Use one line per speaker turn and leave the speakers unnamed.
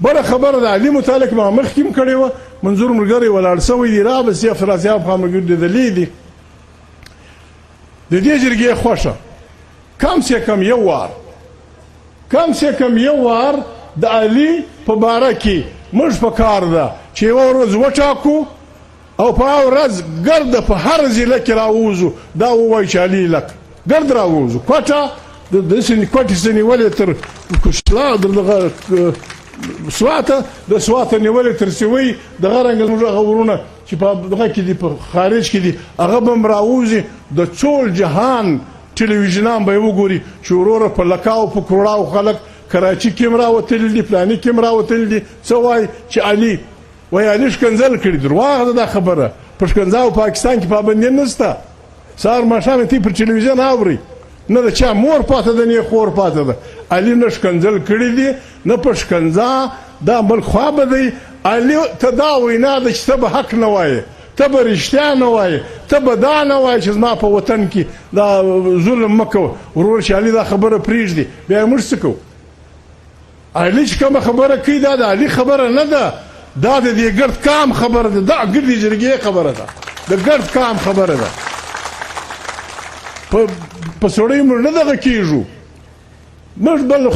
بله خبره د علي متعلق ما مخکې هم کړې وه منظور ملګری ولاړ سوی دی را بس افراسیاب خان ملګري لیدلی دي د دې جرګې خوښه کم سے کم یو وار د علي په باره کې موږ په کار ده چې یوه ورځ وټاکو او په هغه ورځ ګرده په هر ضلع کې راووځو دا ووایي چې علي لک ګرد راووځو کوټه داسې کوټې څه نیولې تر سواته د سواته نیولې تر سوی دغه رنګه زموږ هغه ورونه چې په دغه کې دي په خارج کې دي هغه به هم راوځي د ټول جهان ټلویزیونان به یې وګوري چې وروره په لکاو په کروړاو خلک کراچي کې هم راوتلي دي فلاني کې هم راوتلي دي څه وایي چې علي وایي علي ښکنځل کړي درواغ ده دا خبره په ښکنځا او پاکستان کې پابندي نشته سهار ماښام ته پر ټلویزیون اوري نه د چا مور پاته ده نه خور پاته ده علي نه ښکنځل کړي دي نه په ښکنځا دا بل خوا به دی علي ته دا وینا ده چې ته به حق نه وایې ته به رښتیا نه وایې ته به دا نه وایې چې زما په وطن کې دا ظلم مه کوه ورور چې علي دا خبره پرېږدي بیا یې موږ څه کوو علي چې کومه خبره کوي دا د علي خبره نه ده دا د دې ګرد کام خبره ده دا ګردې جرګې خبره ده د ګرد کام خبره ده په سړی موږ نه دغه کېږو موږ بل